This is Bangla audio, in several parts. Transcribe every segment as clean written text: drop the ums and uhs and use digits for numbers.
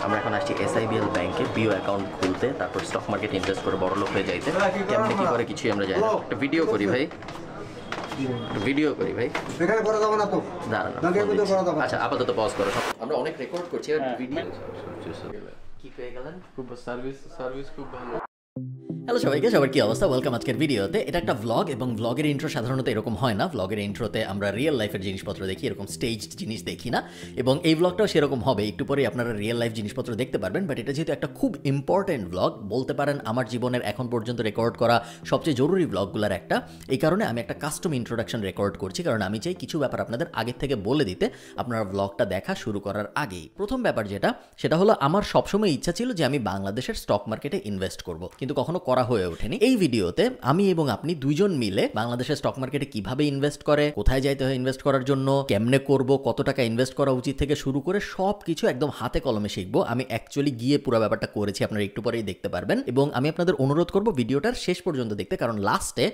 আমরা এখন আসছি SIBL ব্যাংকে বিও অ্যাকাউন্ট খুলতে, তারপর স্টক মার্কেটে ইনভেস্ট করে বড়লোক হয়ে যাইতে। কেমনে কি করে কিছুই আমরা জানি না। একটা ভিডিও করি ভাই, এখানে করা যাবে না তো, দাঁড়ান। আচ্ছা আপাতত পজ করো। আমরা অনেক রেকর্ড করছি আর ভিডিও কি পেয়ে গেলেন? খুব সার্ভিস খুব ভালো। হ্যালো সবাইকে, সবার কি অবস্থা? ওয়েলকাম আজকের ভিডিওতে। এটা একটা ভ্লগ এবং ভ্লগের ইন্ট্রো সাধারণত এরকম হয় না। ভ্লগের ইন্ট্রোতে আমরা রিয়েল লাইফের জিনিসপত্র দেখি, এরকম স্টেজড জিনিস দেখি না। এবং এই ভ্লগটাও সেরকম হবে, একটু পরে আপনারা রিয়েল লাইফ জিনিসপত্র দেখতে পারবেন। বাট এটা যেহেতু একটা খুব ইম্পর্টেন্ট ভ্লগ, বলতে পারেন আমার জীবনের এখন পর্যন্ত রেকর্ড করা সবচেয়ে জরুরি ভ্লগগুলোর একটা, এই কারণে আমি একটা কাস্টম ইন্ট্রোডাকশন রেকর্ড করছি। কারণ আমি চাই কিছু ব্যাপার আপনাদের আগে থেকে বলে দিতে আপনারা ভ্লগটা দেখা শুরু করার আগেই। প্রথম ব্যাপার যেটা, সেটা হলো আমার সবসময় ইচ্ছা ছিল যে আমি বাংলাদেশের স্টক মার্কেটে ইনভেস্ট করব, কিন্তু কখনো করা হয়ে ওঠেনি। এই ভিডিওতে আমি এবং আপনি দুইজন মিলে বাংলাদেশের স্টক মার্কেটে কিভাবে ইনভেস্ট করে, কোথায় যাইতে হয় ইনভেস্ট করার জন্য, কেমনে করব, কত টাকা ইনভেস্ট করা উচিত থেকে শুরু করে সবকিছু একদম হাতে কলমে শিখবো। আমি অ্যাকচুয়ালি গিয়ে পুরো ব্যাপারটা করেছি, আপনারা একটু পরেই দেখতে পারবেন। এবং আমি আপনাদের অনুরোধ করব ভিডিওটার শেষ পর্যন্ত দেখতে, কারণ লাস্টে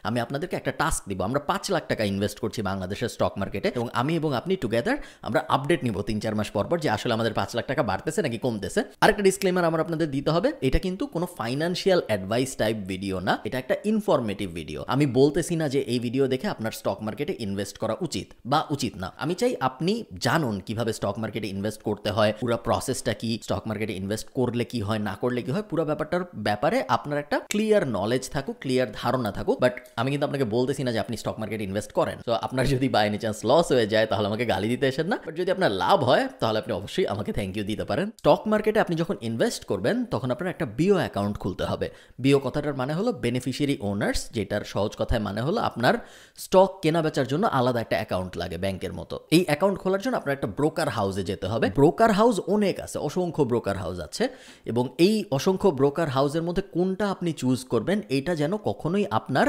আমি আপনাদেরকে একটা টাস্ক দিব। আমরা 5 লাখ টাকা ইনভেস্ট করছি বাংলাদেশের স্টক মার্কেটে, এবং আমি এবং আপনি টুগেদার আমরা আপডেট নিব 3-4 মাস পর পর যে আসলে আমাদের 5 লাখ টাকা বাড়তেছে নাকি কমতেছে। আরেকটা ডিসক্লেমার আমার আপনাদের দিতে হবে, এটা কিন্তু কোনো ফাইন্যান্সিয়াল অ্যাডভাইস টাইপ ভিডিও না, এটা একটা ইনফরমেটিভ ভিডিও। আমি বলতেছি না যে এই ভিডিও দেখে আপনার স্টক মার্কেটে ইনভেস্ট করা উচিত বা উচিত না। আমি চাই আপনি জানুন কিভাবে স্টক মার্কেটে ইনভেস্ট করতে হয়, পুরো প্রসেসটা কি, স্টক মার্কেটে ইনভেস্ট করলে কি হয়, না করলে কি হয়, পুরো ব্যাপারটার ব্যাপারে আপনার একটা ক্লিয়ার নলেজ থাকুক, ক্লিয়ার ধারণা থাকুক। বাট আমি কিন্তু আপনাকে বলতেছি না যে আপনি স্টক মার্কেটে ইনভেস্ট করেন। তো আপনার যদি বাই এনি চান্স লস হয়ে যায় তাহলে আমাকে গালি দিতে এসেন না, বাট যদি আপনার লাভ হয় তাহলে আপনি অবশ্যই আমাকে থ্যাংক ইউ দিতে পারেন। স্টক মার্কেটে আপনি যখন ইনভেস্ট করবেন তখন আপনার একটা বিও অ্যাকাউন্ট খুলতে হবে। বিও কথাটার মানে হলো বেনিফিশিয়ারি ওনার্স, যেটার সহজ কথায় মানে হলো আপনার স্টক কেনা বেচার জন্য আলাদা একটা অ্যাকাউন্ট লাগে ব্যাংকের মতো। এই অ্যাকাউন্ট খোলার জন্য আপনার একটা ব্রোকার হাউসে যেতে হবে। ব্রোকার হাউস অনেক আছে, অসংখ্য ব্রোকার হাউস আছে, এবং এই অসংখ্য ব্রোকার হাউসের মধ্যে কোনটা আপনি চুজ করবেন এটা যেন কখনোই আপনার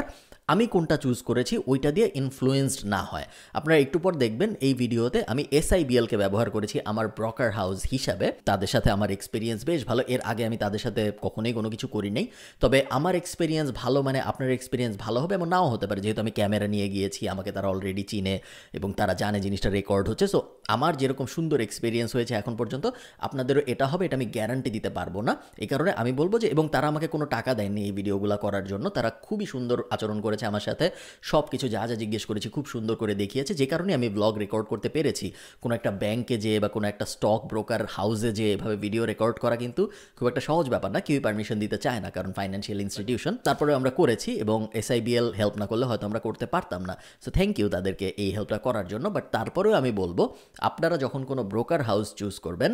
আমি কোনটা চুজ করেছি ওইটা দিয়ে ইনফ্লুয়েন্সড না হয়। আপনারা একটু পর দেখবেন এই ভিডিওতে আমি SIBLকে ব্যবহার করেছি আমার ব্রোকার হাউস হিসাবে। তাদের সাথে আমার এক্সপিরিয়েন্স বেশ ভালো, এর আগে আমি তাদের সাথে কখনোই কোনো কিছু করি নাই। তবে আমার এক্সপিরিয়েন্স ভালো মানে আপনার এক্সপিরিয়েন্স ভালো হবে এমন নাও হতে পারে, যেহেতু আমি ক্যামেরা নিয়ে গিয়েছি, আমাকে তারা অলরেডি চিনে এবং তারা জানে জিনিসটা রেকর্ড হচ্ছে। সো আমার যেরকম সুন্দর এক্সপিরিয়েন্স হয়েছে এখন পর্যন্ত আপনাদেরও এটা হবে, এটা আমি গ্যারান্টি দিতে পারবো না। এই কারণে আমি বলবো যে, এবং তারা আমাকে কোনো টাকা দেয়নি এই ভিডিওগুলো করার জন্য, তারা খুবই সুন্দর আচরণ করেছে আমার সাথে, সব কিছু যা যা জিজ্ঞেস করেছি খুব সুন্দর করে দেখিয়েছে, যে কারণে আমি ব্লগ রেকর্ড করতে পেরেছি। কোনো একটা ব্যাংকে যেয়ে বা কোনো একটা স্টক ব্রোকার হাউসে যেয়ে এভাবে ভিডিও রেকর্ড করা কিন্তু খুব একটা সহজ ব্যাপার না, কেউই পারমিশন দিতে চায় না, কারণ ফাইন্যান্সিয়াল ইনস্টিটিউশন। তারপরে আমরা করেছি, এবং SIBL হেল্প না করলে হয়তো আমরা করতে পারতাম না। সো থ্যাংক ইউ তাদেরকে এই হেল্পটা করার জন্য। বাট তারপরেও আমি বলবো, আপনারা যখন কোনো ব্রোকার হাউস চুজ করবেন,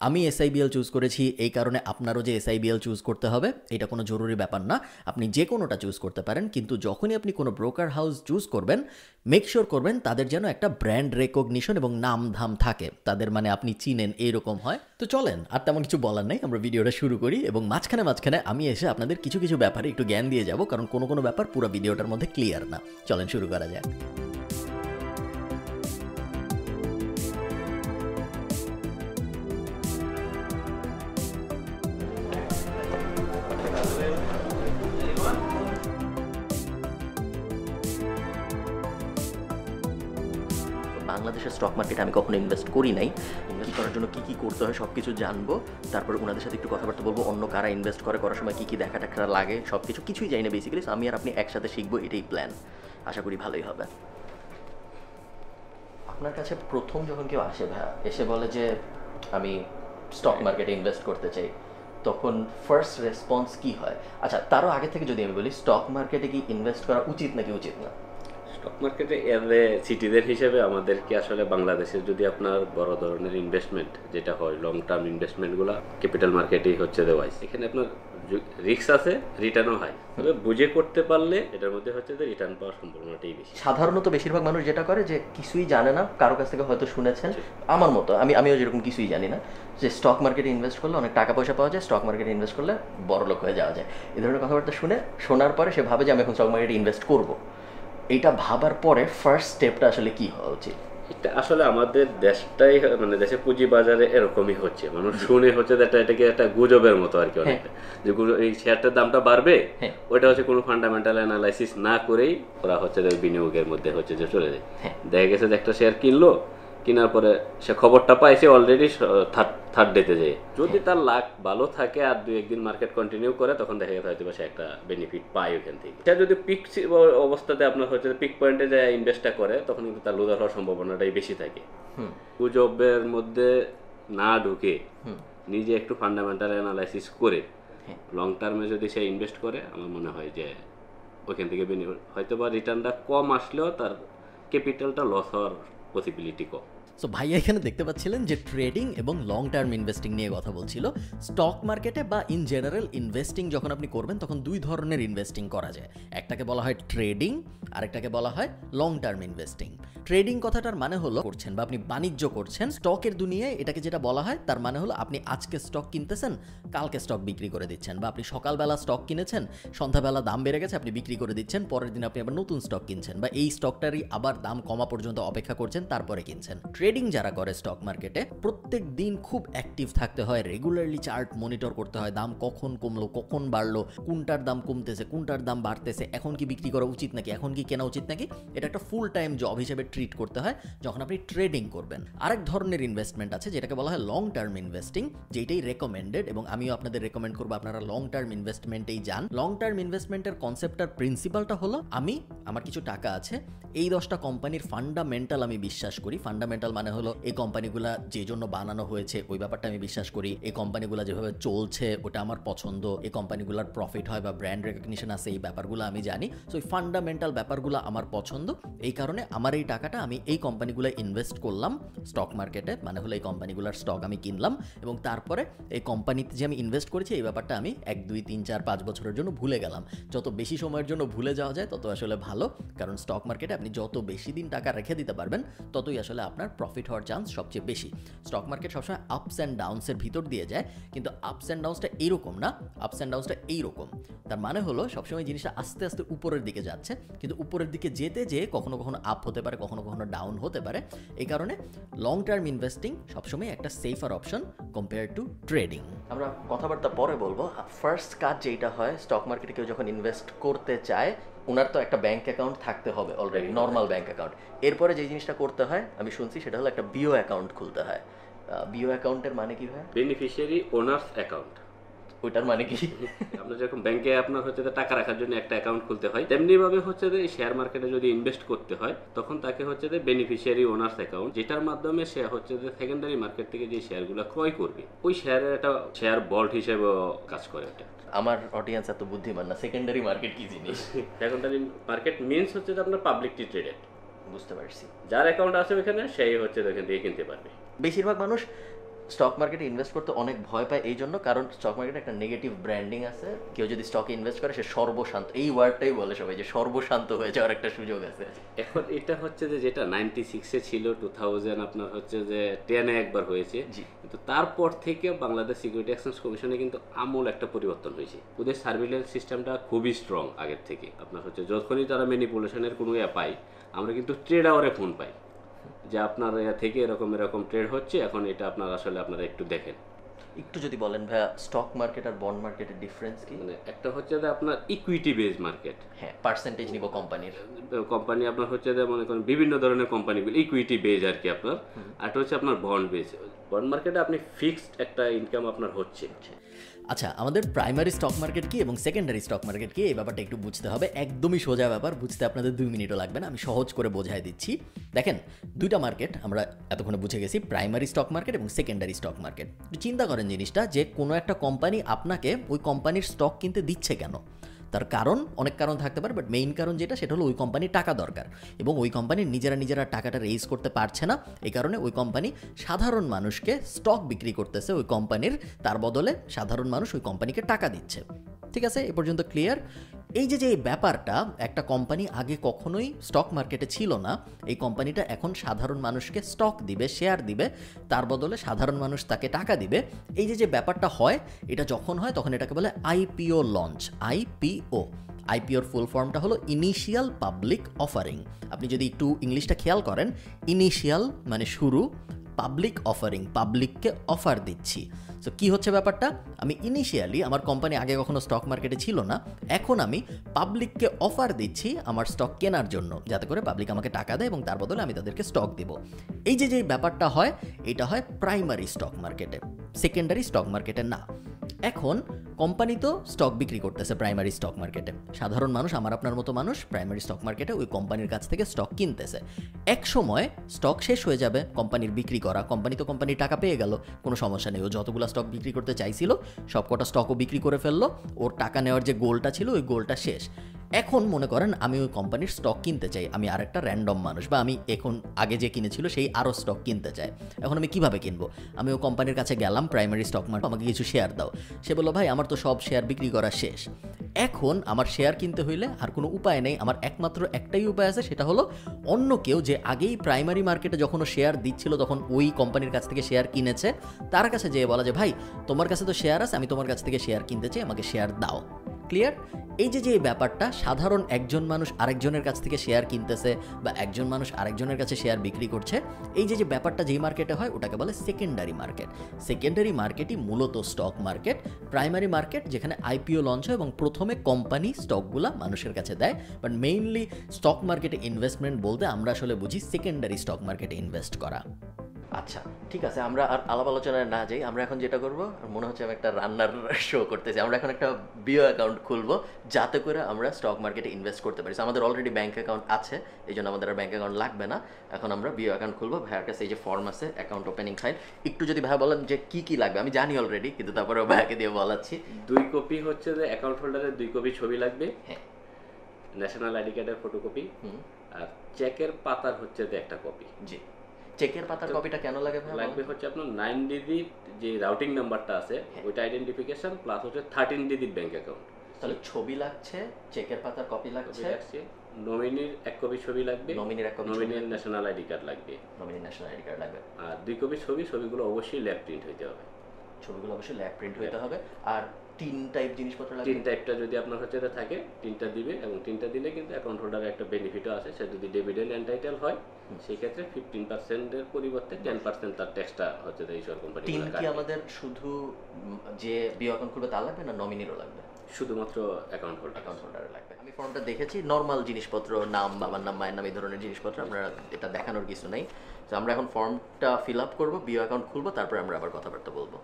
আমি SIBL চুজ করেছি এই কারণে আপনারও যে SIBL চুজ করতে হবে এটা কোনো জরুরি ব্যাপার না, আপনি যে কোনোটা চুজ করতে পারেন। কিন্তু যখনই আপনি কোনো ব্রোকার হাউস চুজ করবেন, মেক শিওর করবেন তাদের যেন একটা ব্র্যান্ড রেকগনিশন এবং নাম ধাম থাকে, তাদের মানে আপনি চিনেন এইরকম হয়। তো চলেন, আর তেমন কিছু বলার নাই, আমরা ভিডিওটা শুরু করি। এবং মাঝখানে আমি এসে আপনাদের কিছু কিছু ব্যাপারে একটু জ্ঞান দিয়ে যাব, কারণ কোনো ব্যাপার পুরো ভিডিওটার মধ্যে ক্লিয়ার না। চলেন শুরু করা যাক। বাংলাদেশের স্টক মার্কেটে আমি কখনো ইনভেস্ট করি নাই। ইনভেস্ট করার জন্য কী করতে হয় সব কিছু জানবো, তারপর ওনাদের সাথে একটু কথাবার্তা বলবো, অন্য কারা ইনভেস্ট করার সময় কী দেখা টাকা লাগে, সব কিছুই জানি না বেসিক্যালি। আমি আর আপনি একসাথে শিখবো, এটাই প্ল্যান। আশা করি ভালোই হবে। আপনার কাছে প্রথম যখন কেউ আসে ভাইয়া, এসে বলে যে আমি স্টক মার্কেটে ইনভেস্ট করতে চাই, তখন ফার্স্ট রেসপন্স কী হয়? আচ্ছা, তারও আগে থেকে যদি আমি বলি, স্টক মার্কেটে কি ইনভেস্ট করা উচিত নাকি উচিত না? স্টক মার্কেটে সিটিজেন হিসেবে আমাদেরকে আসলে বাংলাদেশের যদি আপনার বড় ধরনের ইনভেস্টমেন্ট যেটা হয়, লং টার্ম ইনভেস্টমেন্টগুলো ক্যাপিটাল মার্কেটেই হচ্ছে দেওয়াইস। এখানে আপনার রিস্ক আছে, রিটার্নও হয়, তবে বুঝে করতে পারলে এটার মধ্যে হচ্ছে যে রিটার্ন পাওয়ার সম্ভাবনাটাই বেশি। সাধারণত বেশিরভাগ মানুষ যেটা করে যে কিছুই জানে না, কারো কাছ থেকে হয়তো শুনেছেন, আমার মতো আমিও যেরকম কিছুই জানি না, যে স্টক মার্কেটে ইনভেস্ট করলে অনেক টাকা পয়সা পাওয়া যায়, স্টক মার্কেটে ইনভেস্ট করলে বড়লোক হয়ে যাওয়া যায়, এই ধরনের কথাবার্তা শোনার পরে সে ভাবে যে আমি এখন স্টক মার্কেটে ইনভেস্ট করবো। এইটা ভাবার পরে ফার্স্ট স্টেপটা আসলে কি হওয়া উচিত? এটা আসলে আমাদের দেশটাই মানে দেশে পুঁজি বাজারে এরকমই হচ্ছে, মানুষ শুনে হচ্ছে যে এটাকে একটা গুজবের মতো আর কি, অনেকটা যে এই শেয়ারটার দামটা বাড়বে, ওইটা হচ্ছে কোনো ফান্ডামেন্টাল অ্যানালাইসিস না করেই ওরা হচ্ছে যে বিনিয়োগের মধ্যে হচ্ছে যে চলে যায়। দেখা গেছে যে একটা শেয়ার কিনলো, কেনার পরে সে খবরটা পাইছে অলরেডি থার্ড ডেতে যায়। যদি তার লাক ভালো থাকে আর 2-1 দিন মার্কেট কন্টিনিউ করে, তখন দেখা গেছে হয়তো সে একটা বেনিফিট পায় ওখান থেকে। সে যদি পিক অবস্থাতে আপনার হচ্ছে পিক পয়েন্টে যায় ইনভেস্টটা করে, তখন কিন্তু তার লুজার হওয়ার সম্ভাবনাটাই বেশি থাকে। গুজবের মধ্যে না ঢুকে নিজে একটু ফান্ডামেন্টাল অ্যানালাইসিস করে লং টার্মে যদি সে ইনভেস্ট করে, আমার মনে হয় যে ওইখান থেকে হয়তো বা রিটার্নটা কম আসলেও তার ক্যাপিটালটা লস হওয়ার পসিবিলিটি কম। সো ভাইয়া এখানে দেখতে পাচ্ছিলেন যে ট্রেডিং এবং লং টার্ম ইনভেস্টিং নিয়ে কথা বলছিল। স্টক মার্কেটে বা ইন জেনারেল ইনভেস্টিং যখন আপনি করবেন, তখন দুই ধরনের ইনভেস্টিং করা যায়। একটাকে বলা হয় ট্রেডিং, আরেকটাকে বলা হয় লং টার্ম ইনভেস্টিং। ট্রেডিং কথাটার মানে হলো করছেন বা আপনি বাণিজ্য করছেন স্টকের দুনিয়ায়, এটাকে যেটা বলা হয় তার মানে হলো আপনি আজকে স্টক কিনতেছেন, কালকে স্টক বিক্রি করে দিচ্ছেন, বা আপনি সকালবেলা স্টক কিনেছেন, সন্ধ্যাবেলা দাম বেড়ে গেছে, আপনি বিক্রি করে দিচ্ছেন, পরের দিন আপনি আবার নতুন স্টক কিনছেন, বা এই স্টকটারই আবার দাম কমা পর্যন্ত অপেক্ষা করছেন, তারপরে কিনছেন। ট্রেডিং যারা করে স্টক মার্কেটে, প্রত্যেক দিন খুব অ্যাক্টিভ থাকতে হয়, রেগুলারলি চার্ট মনিটর করতে হয়, দাম কখন কমলো, কখন বাড়লো, কোনটার দাম কমতেছে, কোনটার দাম বাড়তেছে, এখন কি বিক্রি করা উচিত নাকি, এখন কি কেনা উচিত নাকি, এটা একটা ফুল টাইম জব হিসেবে ট্রিট করতে হয় যখন আপনি ট্রেডিং করবেন। আরেক ধরনের ইনভেস্টমেন্ট আছে যেটাকে বলা হয় লং টার্ম ইনভেস্টিং, যেটাই রেকমেন্ডেড, এবং আমিও আপনাদের রেকমেন্ড করবো আপনারা লং টার্ম ইনভেস্টমেন্টেই যান। লং টার্ম ইনভেস্টমেন্টের কনসেপ্টটার প্রিন্সিপালটা হলো, আমার কিছু টাকা আছে, এই 10টা কোম্পানির ফান্ডামেন্টাল আমি বিশ্বাস করি। ফান্ডামেন্টাল মানে হলো এই কোম্পানিগুলা যে জন্য বানানো হয়েছে ওই ব্যাপারটা আমি বিশ্বাস করি, এই কোম্পানিগুলা যেভাবে চলছে ওটা আমার পছন্দ, এই কোম্পানিগুলার প্রফিট হয় বা ব্র্যান্ড রেকগনিশন আছে, এই ব্যাপারগুলো আমি জানি। সো এই ফান্ডামেন্টাল ব্যাপারগুলো আমার পছন্দ, এই কারণে আমার এই টাকাটা আমি এই কোম্পানিগুলো ইনভেস্ট করলাম স্টক মার্কেটে, মানে হলো এই কোম্পানিগুলোর স্টক আমি কিনলাম, এবং তারপরে এই কোম্পানিতে যে আমি ইনভেস্ট করেছি এই ব্যাপারটা আমি 1, 2, 3, 4, 5 বছরের জন্য ভুলে গেলাম। যত বেশি সময়ের জন্য ভুলে যাওয়া যায় তত আসলে ভালো, কারণ স্টক মার্কেটে আপনি যত বেশি দিন টাকা রেখে দিতে পারবেন ততই আসলে আপনার প্রফিট হওয়ার চান্স সবচেয়ে বেশি। স্টক মার্কেট সবসময় আপস অ্যান্ড ডাউনসের ভিতর দিয়ে যায়, কিন্তু আপস অ্যান্ড ডাউনসটা এইরকম না, আপস অ্যান্ড ডাউনসটা এইরকম। তার মানে হলো সবসময় জিনিসটা আস্তে আস্তে উপরের দিকে যাচ্ছে, কিন্তু উপরের দিকে যেতে যেয়ে কখনো কখনো আপ হতে পারে, কখনো কখনো ডাউন হতে পারে। এই কারণে লং টার্ম ইনভেস্টিং সবসময় একটা safer option compare to trading. আমরা কথাবার্তা পরে বলবো। ফার্স্ট কাজ যেটা হয় স্টক মার্কেটে কেউ যখন ইনভেস্ট করতে চায়, ওনার তো একটা ব্যাংক অ্যাকাউন্ট থাকতে হবে অলরেডি, নর্মাল ব্যাংক অ্যাকাউন্ট। এরপরে যে জিনিসটা করতে হয় আমি শুনছি সেটা হলো একটা বিও অ্যাকাউন্ট খুলতে হয়। বিও অ্যাকাউন্টের মানে কি হয়? Beneficiary owners account. ওইটার মানে কি? আপনার যেরকম ব্যাংকে আপনার হচ্ছে টাকা রাখার জন্য একটা অ্যাকাউন্ট খুলতে হয়, তেমনি ভাবে হচ্ছে যে শেয়ার মার্কেটে যদি ইনভেস্ট করতে হয় তখন তাকে হচ্ছে যে বেনিফিশিয়ারি ওনার্স অ্যাকাউন্ট, যেটার মাধ্যমে সে হচ্ছে যে সেকেন্ডারি মার্কেট থেকে যে শেয়ারগুলো ক্রয় করবে ওই শেয়ারের একটা শেয়ার বল্ট হিসেবে কাজ করে। ওটা আমার অডিয়েন্স এত বুদ্ধিমান না। সেকেন্ডারি মার্কেট কি জিনিস? সেকেন্ডারি মার্কেট মিনস হচ্ছে যে আপনার পাবলিকলি ট্রেডেড। বুঝতে পারছি। যার অ্যাকাউন্ট আছে ওখানে সেই হচ্ছে ওখান থেকে কিনতে পারবে। বেশিরভাগ মানুষ স্টক মার্কেটে ইনভেস্ট করতে অনেক ভয় পায় এই জন্য, কারণ স্টক মার্কেটে একটা নেগেটিভ ব্র্যান্ডিং আছে। কেউ যদি স্টকে ইনভেস্ট করে সে সর্বশান্ত, এই ওয়ার্ডটাই বলে সবাই যে সর্বশান্ত হয়ে যাওয়ার একটা সুযোগ আছে। এখন এটা হচ্ছে যে যেটা 96-এ ছিল, 2000 আপনার হচ্ছে যে 10-এ একবার হয়েছে, কিন্তু তারপর থেকে বাংলাদেশ সিকিউরিটি এক্সচেঞ্জ কমিশনে কিন্তু আমূল একটা পরিবর্তন হয়েছে। ওদের সার্ভিলেন্স সিস্টেমটা খুবই স্ট্রং আগের থেকে। আপনার হচ্ছে যখনই তারা ম্যানিপুলেশনের কোনো পায়, আমরা কিন্তু ট্রেড আওয়ারে ফোন পাই যে আপনার থেকে এরকম ট্রেড হচ্ছে, এখন এটা আপনার আসলে আপনারা একটু দেখেন। একটু যদি বলেন ভাইয়া, স্টক মার্কেট আর বন্ড মার্কেটের ডিফারেন্স কি? মানে একটা হচ্ছে যে আপনার ইকুইটি বেস মার্কেট, হ্যাঁ, পার্সেন্টেজ নিব কোম্পানির। কোম্পানি আপনার হচ্ছে যে মনে করেন বিভিন্ন ধরনের কোম্পানিগুলো ইকুইটি বেজ আর কি আপনার, আর এটা হচ্ছে আপনার বন্ড বেজ। বন্ড মার্কেটে আপনি ফিক্সড একটা ইনকাম আপনার হচ্ছে। আচ্ছা, আমাদের প্রাইমারি স্টক মার্কেট কি এবং সেকেন্ডারি স্টক মার্কেট কি, এই ব্যাপারটা একটু বুঝতে হবে। একদমই সোজা ব্যাপার, বুঝতে আপনাদের 2 মিনিটও লাগবে না, আমি সহজ করে বোঝাই দিচ্ছি। দেখেন, দুইটা মার্কেট আমরা এতক্ষণে বুঝে গেছি, প্রাইমারি স্টক মার্কেট এবং সেকেন্ডারি স্টক মার্কেট। চিন্তা করেন জিনিসটা, যে কোনো একটা কোম্পানি আপনাকে ওই কোম্পানির স্টক কিনতে দিচ্ছে কেন? তার কারণ, অনেক কারণ থাকতে পারে, বাট মেইন কারণ যেটা সেটা হলো ওই কোম্পানির টাকা দরকার, এবং ওই কোম্পানির নিজেরা টাকাটা রেইজ করতে পারছে না। এই কারণে ওই কোম্পানি সাধারণ মানুষকে স্টক বিক্রি করতেছে ওই কোম্পানির, তার বদলে সাধারণ মানুষ ওই কোম্পানিকে টাকা দিচ্ছে। ঠিক আছে, এ পর্যন্ত ক্লিয়ার? এই যে ব্যাপারটা, একটা কোম্পানি আগে কখনোই স্টক মার্কেটে ছিল না, এই কোম্পানিটা এখন সাধারণ মানুষকে স্টক দিবে, শেয়ার দিবে, তার বদলে সাধারণ মানুষ তাকে টাকা দিবে। এই যে ব্যাপারটা হয়, এটা যখন হয় তখন এটাকে বলে আইপিও লঞ্চ। আইপিওর ফুল ফর্মটা হলো ইনিশিয়াল পাবলিক অফারিং। আপনি যদি একটু ইংলিশটা খেয়াল করেন, ইনিশিয়াল মানে শুরু, পাবলিক অফারিং, পাবলিককে অফার দিচ্ছি। সো কী হচ্ছে ব্যাপারটা, আমি ইনিশিয়ালি আমার কোম্পানি আগে কখনো স্টক মার্কেটে ছিল না, এখন আমি পাবলিককে অফার দিচ্ছি আমার স্টক কেনার জন্য, যাতে করে পাবলিক আমাকে টাকা দেয় এবং তার বদলে আমি তাদেরকে স্টক দিব। এই যে ব্যাপারটা হয়, এটা হয় প্রাইমারি স্টক মার্কেটে, সেকেন্ডারি স্টক মার্কেটে না। এখন কোম্পানি তো স্টক বিক্রি করতেছে প্রাইমারি স্টক মার্কেটে, সাধারণ মানুষ, আমার আপনার মতো মানুষ প্রাইমারি স্টক মার্কেটে ওই কোম্পানির কাছ থেকে স্টক কিনতেছে। এক সময় স্টক শেষ হয়ে যাবে কোম্পানির বিক্রি করা, কোম্পানির টাকা পেয়ে গেল, কোনো সমস্যা নেই, ও যতগুলো স্টক বিক্রি করতে চাইছিল সব কটা স্টকও বিক্রি করে ফেললো, ওর টাকা নেওয়ার যে গোলটা ছিল ওই গোলটা শেষ। এখন মনে করেন আমি ওই কোম্পানির স্টক কিনতে চাই, আমি আরেকটা র্যান্ডম মানুষ, বা আমি এখন আগে যে কিনেছিল সেই আরও স্টক কিনতে চাই। এখন আমি কিভাবে কিনবো? আমি ওই কোম্পানির কাছে গেলাম, প্রাইমারি স্টক মার্কেট, আমাকে কিছু শেয়ার দাও। সে বললো ভাই আমার তো সব শেয়ার বিক্রি করা শেষ। এখন আমার শেয়ার কিনতে হইলে আর কোনো উপায় নেই, আমার একমাত্র একটাই উপায় আছে, সেটা হলো অন্য কেউ যে আগেই প্রাইমারি মার্কেটে যখন শেয়ার দিচ্ছিল তখন ওই কোম্পানির কাছ থেকে শেয়ার কিনেছে, তার কাছে যেয়ে বলা যে ভাই তোমার কাছে তো শেয়ার আছে, আমি তোমার কাছ থেকে শেয়ার কিনতে চাই, আমাকে শেয়ার দাও। ক্লিয়ার? এই যে ব্যাপারটা, সাধারণ একজন মানুষ আরেকজনের কাছ থেকে শেয়ার কিনতেছে বা একজন মানুষ আরেকজনের কাছে শেয়ার বিক্রি করছে, এই যে ব্যাপারটা যেই মার্কেটে হয় ওটাকে বলে সেকেন্ডারি মার্কেট। সেকেন্ডারি মার্কেটই মূলত স্টক মার্কেট। প্রাইমারি মার্কেট যেখানে আইপিও লঞ্চ হয় এবং প্রথমে কোম্পানি স্টকগুলা মানুষের কাছে দেয়, বাট মেইনলি স্টক মার্কেটে ইনভেস্টমেন্ট বলতে আমরা আসলে বুঝি সেকেন্ডারি স্টক মার্কেটে ইনভেস্ট করা। আচ্ছা ঠিক আছে, আমরা আর আলাপ আলোচনায় না যাই, আমরা এখন যেটা করবো, মনে হচ্ছে আমি একটা রান্নার শো করতেছি, আমরা এখন একটা বিও অ্যাকাউন্ট খুলবো যাতে করে আমরা স্টক মার্কেটে ইনভেস্ট করতে পারি। আমাদের অলরেডি ব্যাঙ্ক অ্যাকাউন্ট আছে, এই জন্য আমাদের আর ব্যাঙ্ক অ্যাকাউন্ট লাগবে না। এখন আমরা বিও অ্যাকাউন্ট খুলবো। ভাইয়ার কাছে এই যে ফর্ম আছে, অ্যাকাউন্ট ওপেনিং ফাইল, একটু যদি ভাইয়া বলেন যে কি লাগবে, আমি জানি অলরেডি, কিন্তু তারপরে ভাইয়াকে দিয়ে বলাচ্ছি। 2 কপি হচ্ছে যে অ্যাকাউন্ট হোল্ডারের 2 কপি ছবি লাগবে, হ্যাঁ, ন্যাশনাল আইডি কার্ডের ফটোকপি, আর চেকের পাতার হচ্ছে যে একটা কপি। জি, চেকের পাতার কপিটা কেন লাগে ভাই? লাগবে হচ্ছে আপনার 9 ডিজিট যে রাউটিং নাম্বারটা আছে ওইটা আইডেন্টিফিকেশন প্লাস হচ্ছে 13 ডিজিট ব্যাংক অ্যাকাউন্ট। তাহলে ছবি লাগছে, চেকের পাতার কপি লাগছে, নমিনির 1 কপি ছবি লাগবে, নমিনির 1 কপি, নমিনির ন্যাশনাল আইডি কার্ড লাগবে, নমিনির ন্যাশনাল আইডি কার্ড লাগবে, আর 2 কপি ছবি, ছবিগুলো অবশ্যই ল্যাব প্রিন্ট হইতে হবে, ছবিগুলো অবশ্যই ল্যাব প্রিন্ট হইতে হবে। আর 3 টাইপ জিনিসপত্র লাগবে, 3 টাইপটা যদি আপনার হচ্ছে এটা থাকে 3টা দিবে, এবং 3টা দিলে কিন্তু অ্যাকাউন্ট হোল্ডারের একটা বেনিফিটও আছে, সে যদি ডিভিডেন্ড এন্টাইটেল হয় সেই ক্ষেত্রে 15% এর পরিবর্তে 10% তার ট্যাক্সটা হচ্ছে এইসব কোম্পানি। 3 কি আমাদের শুধু যে বিও অ্যাকাউন্ট খুলবে তার লাগবে না নমিনিরও লাগবে? শুধুমাত্র অ্যাকাউন্ট হোল্ডার লাগবে। আমি ফর্মটা দেখেছি, নর্মাল জিনিসপত্র, নাম, বাবার নাম, মায়ের নাম, এই ধরনের জিনিসপত্র, আমরা এটা দেখানোর কিছু নেই। তো আমরা এখন ফর্মটা ফিল আপ করবো, বিও অ্যাকাউন্ট খুলবো, তারপরে আমরা আবার কথাবার্তা বলবো।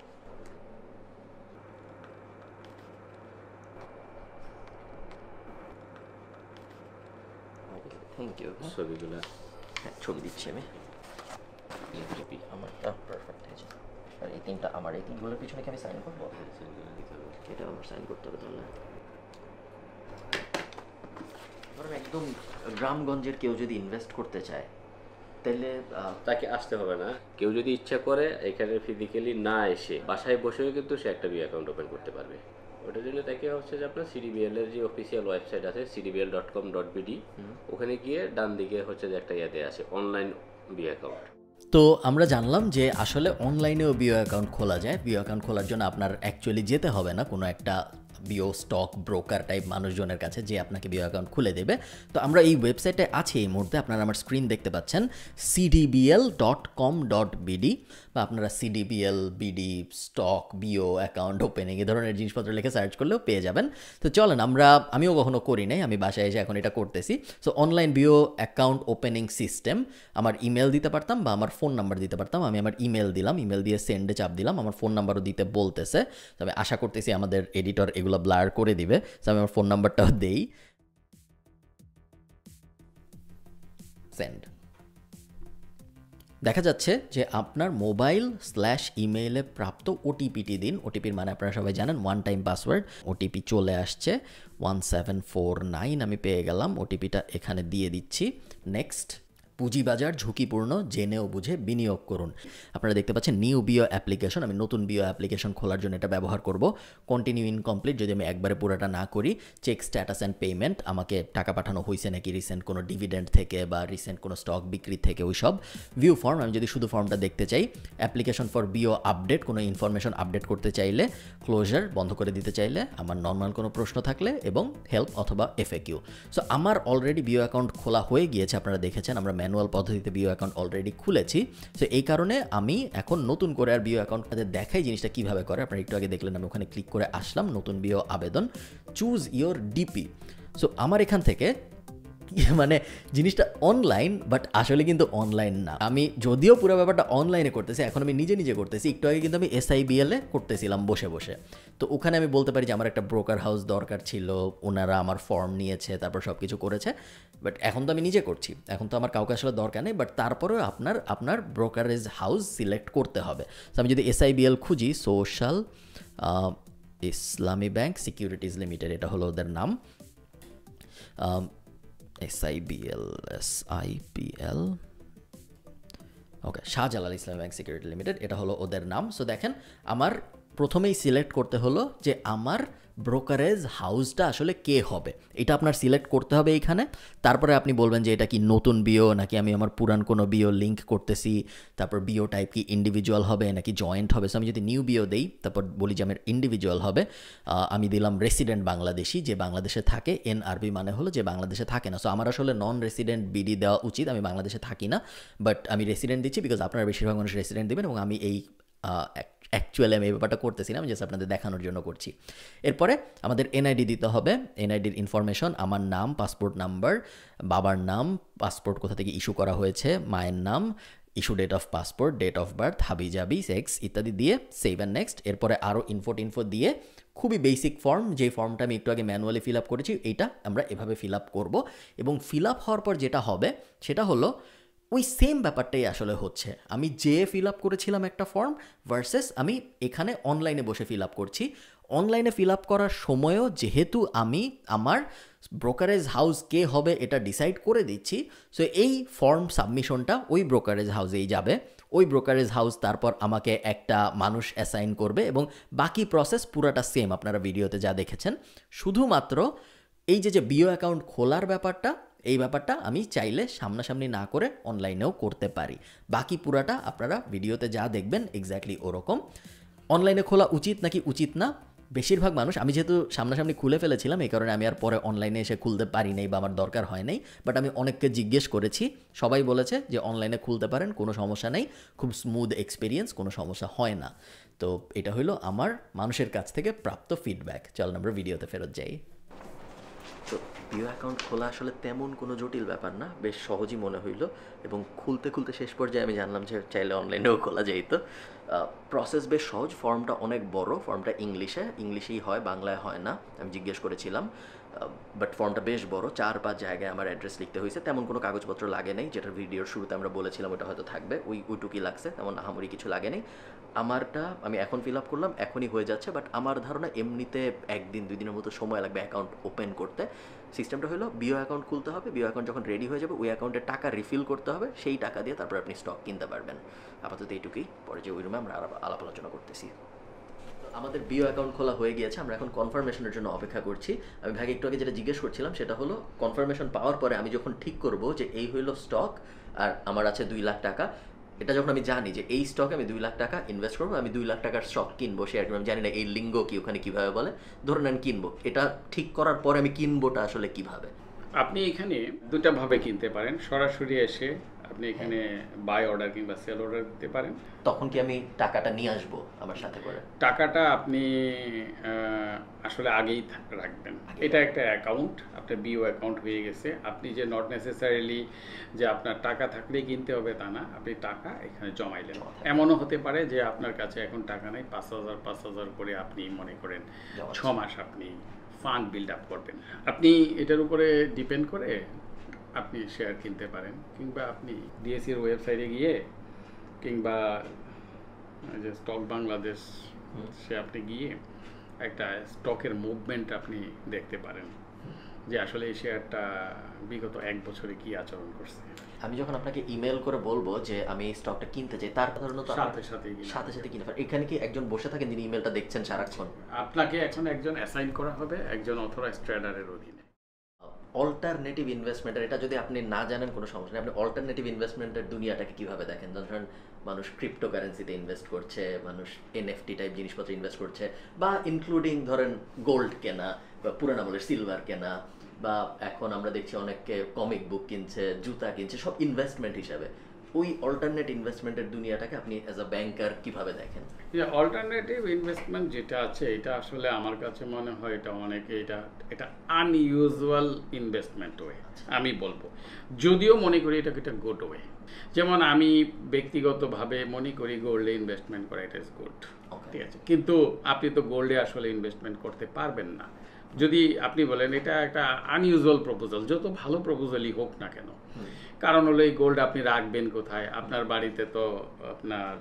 Thank you. ছবিগুলো, হ্যাঁ ছবি দিচ্ছি আমি, আমারটা পারফেক্ট হয়েছে। আর এই 3টা আমার, এই 3গুলোর পিছনে কি আমি সাইন করবো? এটা আমার সাইন করতে হবে। তাহলে ধরুন একদম গ্রামগঞ্জের কেউ যদি ইনভেস্ট করতে চায় তাহলে তাকে আসতে হবে না। কেউ যদি ইচ্ছা করে এখানে ফিজিক্যালি না এসে বাসায় বসেও কিন্তু সে একটা বিও অ্যাকাউন্ট ওপেন করতে পারবে। ওটার জন্য তাকে হচ্ছে যে আপনার সিডিবিএল এর যে অফিসিয়াল ওয়েবসাইট আছে cdbl.com.bd, ওখানে গিয়ে ডান দিকে হচ্ছে যে একটা ইয়ে আছে অনলাইন বিও অ্যাকাউন্ট। তো আমরা জানলাম যে আসলে অনলাইনেও বিও অ্যাকাউন্ট খোলা যায়। বিও অ্যাকাউন্ট খোলার জন্য আপনার অ্যাকচুয়ালি যেতে হবে না কোনো একটা বিও স্টক ব্রোকার টাইপ মানুষজনের কাছে যে আপনাকে বিও অ্যাকাউন্ট খুলে দেবে। তো আমরা এই ওয়েবসাইটে আছি এই মুহূর্তে, আপনারা আমার স্ক্রিন দেখতে পাচ্ছেন cdbl.com.bd, বা আপনারা cdbl bd stock BO account opening এই ধরনের জিনিসপত্র লিখে সার্চ করলেও পেয়ে যাবেন। তো চলেন, আমিও কখনো করি নাই, আমি বাসায় এসে এখন এটা করতেছি। So online BO account opening system, আমার ইমেল দিতে পারতাম বা আমার ফোন নাম্বার দিতে পারতাম। আমি আমার ইমেল দিলাম, ইমেল দিয়ে সেন্ডে চাপ দিলাম, আমার ফোন নাম্বারও দিতে বলতেছে। তবে আশা করতেছি আমাদের এডিটর এগুলো ব্লার করে দিবে। আমি আমার ফোন নাম্বারটাও দেই, সেন্ড। দেখা যাচ্ছে যে আপনার মোবাইল/ইমেইলে প্রাপ্ত ওটিপিটি দিন। ওটিপির মানে আপনারা সবাই জানেন, ওয়ান টাইম পাসওয়ার্ড। ওটিপি চলে আসছে 1749, আমি পেয়ে গেলাম। ওটিপিটা এখানে দিয়ে দিচ্ছি, নেক্সট। পুঁজিবাজার ঝুঁকিপূর্ণ, জেনেও বুঝে বিনিয়োগ করুন। আপনারা দেখতে পাচ্ছেন নিউ বিও অ্যাপ্লিকেশন, আমি নতুন বিও অ্যাপ্লিকেশন খোলার জন্য এটা ব্যবহার করব। কন্টিনিউ ইনকমপ্লিট যদি আমি একবারে পুরোটা না করি। চেক স্ট্যাটাস অ্যান্ড পেমেন্ট, আমাকে টাকা পাঠানো হয়েছে নাকি রিসেন্ট কোনো ডিভিডেন্ড থেকে বা রিসেন্ট কোনো স্টক বিক্রি থেকে, ওই সব। ভিউ ফর্ম, আমি যদি শুধু ফর্মটা দেখতে চাই। অ্যাপ্লিকেশন ফর বিও আপডেট, কোনো ইনফরমেশন আপডেট করতে চাইলে। ক্লোজার, বন্ধ করে দিতে চাইলে। আমার নর্মাল কোনো প্রশ্ন থাকলে, এবং হেল্প অথবা FAQ। সো আমার অলরেডি বিও অ্যাকাউন্ট খোলা হয়ে গিয়েছে, আপনারা দেখেছেন। আমরা ম্যানুয়াল পদ্ধতিতে বিও অ্যাকাউন্ট অলরেডি খুলেছি। সো এই কারণে আমি এখন নতুন করে আর বিও অ্যাকাউন্ট দেখাই জিনিসটা কীভাবে করে। আপনারা একটু আগে দেখলেন আমি ওখানে ক্লিক করে আসলাম, নতুন বিও আবেদন, চুজ ইয়োর ডিপি। সো আমার এখান থেকে মানে জিনিসটা অনলাইন, বাট আসলে কিন্তু অনলাইন না। আমি যদিও পুরো ব্যাপারটা অনলাইনে করতেছি, এখন আমি নিজে নিজে করতেছি। একটু আগে কিন্তু আমি SIBL এ করতেছিলাম বসে বসে। তো ওখানে আমি বলতে পারি যে আমার একটা ব্রোকার হাউস দরকার ছিল, ওনারা আমার ফর্ম নিয়েছে, তারপর সব কিছু করেছে। বাট এখন তো আমি নিজে করছি, এখন তো আমার কাউকে আসলে দরকার নেই। বাট তারপরেও আপনার ব্রোকারেজ হাউস সিলেক্ট করতে হবে। তো আমি যদি SIBL খুঁজি, সোশ্যাল ইসলামী ব্যাংক সিকিউরিটিজ লিমিটেড, এটা হলো ওদের নাম। SIBL ওকে, শাহজালাল ইসলামী ব্যাংক সিকিউরিটি লিমিটেড, এটা হলো ওদের নাম। সো দেখেন আমার প্রথমেই সিলেক্ট করতে হলো যে আমার ব্রোকারেজ হাউসটা আসলে কে হবে, এটা আপনার সিলেক্ট করতে হবে এইখানে। তারপরে আপনি বলবেন যে এটা কি নতুন বিও নাকি আমি আমার পুরান কোনো বিও লিঙ্ক করতেছি, তারপর বিও টাইপ কি ইন্ডিভিজুয়াল হবে নাকি জয়েন্ট হবে। সো আমি যদি নিউ বিও দেই, তারপর বলি যে আমার ইন্ডিভিজুয়াল হবে, আমি দিলাম রেসিডেন্ট বাংলাদেশি, যে বাংলাদেশে থাকে। NRB মানে হলো যে বাংলাদেশে থাকে না। সো আমার আসলে নন রেসিডেন্ট BD দেওয়া উচিত, আমি বাংলাদেশে থাকি না, বাট আমি রেসিডেন্ট দিচ্ছি বিকজ আপনারা বেশিরভাগ মানুষ রেসিডেন্ট দেবেন, এবং আমি এই অ্যাকচুয়ালি আমি এই ব্যাপারটা করতেছি না, আমি জাস্ট আপনাদের দেখানোর জন্য করছি। এরপরে আমাদের NID দিতে হবে, NIDর ইনফরমেশন, আমার নাম, পাসপোর্ট নাম্বার, বাবার নাম, পাসপোর্ট কোথা থেকে ইস্যু করা হয়েছে, মায়ের নাম, issue date of passport, date of birth, হাবিজাবি, সেক্স ইত্যাদি দিয়ে সেভ অ্যান্ড নেক্সট। এরপরে আরও ইনফো দিয়ে খুবই বেসিক ফর্ম, যে ফর্মটা আমি একটু আগে ম্যানুয়ালি ফিল আপ করেছি, এইটা আমরা এভাবে ফিল আপ করবো। এবং ফিল আপ হওয়ার পর যেটা হবে সেটা হলো ওই সেম ব্যাপারটাই আসলে হচ্ছে, আমি যে ফিল আপ করেছিলাম একটা ফর্ম ভার্সেস আমি এখানে অনলাইনে বসে ফিল আপ করছি। অনলাইনে ফিল আপ করার সময়ও যেহেতু আমি আমার ব্রোকারেজ হাউস কে হবে এটা ডিসাইড করে দিচ্ছি, সো এই ফর্ম সাবমিশনটা ওই ব্রোকারেজ হাউসেই যাবে। ওই ব্রোকারেজ হাউস তারপর আমাকে একটা মানুষ অ্যাসাইন করবে, এবং বাকি প্রসেস পুরাটা সেম আপনারা ভিডিওতে যা দেখেছেন। শুধুমাত্র এই যে বিও অ্যাকাউন্ট খোলার ব্যাপারটা, এই ব্যাপারটা আমি চাইলে সামনাসামনি না করে অনলাইনেও করতে পারি। বাকি পুরাটা আপনারা ভিডিওতে যা দেখবেন এক্স্যাক্টলি ওরকম। অনলাইনে খোলা উচিত নাকি উচিত না, বেশিরভাগ মানুষ, আমি যেহেতু সামনাসামনি খুলে ফেলেছিলাম এই কারণে আমি আর পরে অনলাইনে এসে খুলতে পারি নাই বা আমার দরকার হয় নাই, বাট আমি অনেককে জিজ্ঞেস করেছি, সবাই বলেছে যে অনলাইনে খুলতে পারেন, কোনো সমস্যা নেই, খুব স্মুথ এক্সপিরিয়েন্স, কোনো সমস্যা হয় না। তো এটা হলো আমার মানুষের কাছ থেকে প্রাপ্ত ফিডব্যাক। চল আমরা ভিডিওতে ফেরত যাই। তো বিও অ্যাকাউন্ট খোলা আসলে তেমন কোনো জটিল ব্যাপার না, বেশ সহজই মনে হইলো। এবং খুলতে শেষ পর্যায়ে আমি জানলাম যে চাইলে অনলাইনেও খোলা যেত। প্রসেস বেশ সহজ, ফর্মটা অনেক বড়, ফর্মটা ইংলিশেই হয়, বাংলায় হয় না, আমি জিজ্ঞেস করেছিলাম। বাট ফর্মটা বেশ বড়, 4-5 জায়গায় আমার অ্যাড্রেস লিখতে হয়েছে। তেমন কোনো কাগজপত্র লাগে নাই, যেটা ভিডিওর শুরুতে আমরা বলেছিলাম ওটা হয়তো থাকবে, ওইটুকুই লাগছে, তেমন আহামরি কিছু লাগে নাই। আমারটা আমি এখন ফিল আপ করলাম, এখনই হয়ে যাচ্ছে। বাট আমার ধারণা এমনিতে 1-2 দিনের মতো সময় লাগবে অ্যাকাউন্ট ওপেন করতে। সিস্টেমটা হলো বিও অ্যাকাউন্ট খুলতে হবে, বিও অ্যাকাউন্ট যখন রেডি হয়ে যাবে ওই অ্যাকাউন্টে টাকা রিফিল করতে হবে, সেই টাকা দিয়ে তারপর আপনি স্টক কিনতে পারবেন। আপাতত এইটুকুই, পরে যে ওই রুমে আমরা আলাপ আলোচনা করতেছি। আমাদের বিও অ্যাকাউন্ট খোলা হয়ে গিয়েছে, আমরা এখন কনফার্মেশনের জন্য অপেক্ষা করছি। আমি ভাগে একটু আগে যেটা জিজ্ঞেস করছিলাম সেটা হলো কনফার্মেশন পাওয়ার পরে আমি যখন ঠিক করব যে এই হইলো স্টক আর আমার আছে 2 লাখ টাকা, এটা যখন আমি জানি যে এই স্টকে আমি 2 লাখ টাকা ইনভেস্ট করবো, আমি 2 লাখ টাকার স্টক কিনবো, শেয়ার কিনবো, আমি জানি না এই লিঙ্গ কি ওখানে কীভাবে বলে, ধরুন আমি কিনবো, এটা ঠিক করার পরে আমি কিনবোটা আসলে কিভাবে? আপনি এখানে দুটা ভাবে কিনতে পারেন। সরাসরি এসে আপনি এখানে বাই অর্ডার কিংবা সেল অর্ডার দিতে পারেন। তখন কি আমি টাকাটা নিয়ে আসবো আমার সাথে করে? টাকাটা আপনি আসলে আগেই রাখবেন। এটা একটা অ্যাকাউন্ট, আপনার বিও অ্যাকাউন্ট হয়ে গেছে। আপনি যে নট নেসেসারিলি যে আপনার টাকা থাকলেই কিনতে হবে তা না, আপনি টাকা এখানে জমাইলেন। এমনও হতে পারে যে আপনার কাছে এখন টাকা নেই, 5,000 করে আপনি মনে করেন 6 মাস আপনি ফান্ড বিল্ড আপ করবেন। আপনি এটার উপরে ডিপেন্ড করে আপনি শেয়ার কিনতে পারেন, কিংবা আপনি ডিএসসির ওয়েবসাইটে গিয়ে কিংবা যে স্টক বাংলাদেশ সে আপনি গিয়ে একটা স্টকের মুভমেন্ট আপনি দেখতে পারেন যে আসলে এই শেয়ারটা বিগত 1 বছরে কি আচরণ করছে। আমি যখন আপনাকে ইমেল করে বলবো যে আমি এই স্টকটা কিনতে চাই, তার সাধারণত সাথে কিনে ফেলেন। এখানে কি একজন বসে থাকেন যিনি ইমেলটা দেখছেন সারাক্ষণ? আপনাকে এখন একজন অ্যাসাইন করা হবে, একজন অথরাইজড ট্রেডারের অধীনে। অল্টারনেটিভ ইনভেস্টমেন্টের, এটা যদি আপনি না জানেন কোনো সমস্যা নেই, আপনি অল্টারনেটিভ ইনভেস্টমেন্টের দুনিয়াটাকে কিভাবে দেখেন? ধরেন মানুষ ক্রিপ্টোকারেন্সিতে ইনভেস্ট করছে, মানুষ NFT টাইপ জিনিসপত্রে ইনভেস্ট করছে, বা ইনক্লুডিং ধরেন গোল্ড কেনা বা পুরানা বলে সিলভার কেনা, বা এখন আমরা দেখছি অনেকে কমিক বুক কিনছে, জুতা কিনছে, সব ইনভেস্টমেন্ট হিসাবে। ওই অল্টারনেট ইনভেস্টমেন্টের দুনিয়াটাকে আপনি অ্যাজ আ ব্যাংকার কিভাবে দেখেন? অল্টারনেটিভ ইনভেস্টমেন্ট যেটা আছে এটা আসলে আমার কাছে মনে হয় এটা অনেকে এটা আনইউজুয়াল ইনভেস্টমেন্ট ওয়ে আমি বলবো, যদিও মনে করি এটাকে একটা গুড ওয়ে। যেমন আমি ব্যক্তিগতভাবে মনে করি গোল্ডে ইনভেস্টমেন্ট করা এটা ইজ গুড, ঠিক আছে, কিন্তু আপনি তো গোল্ডে আসলে ইনভেস্টমেন্ট করতে পারবেন না যদি আপনি বলেন এটা একটা আনইউজুয়াল প্রপোজাল, যত ভালো প্রপোজালই হোক না কেন। কারণ হলো এই গোল্ড আপনি রাখবেন কোথায়? আপনার বাড়িতে তো আপনার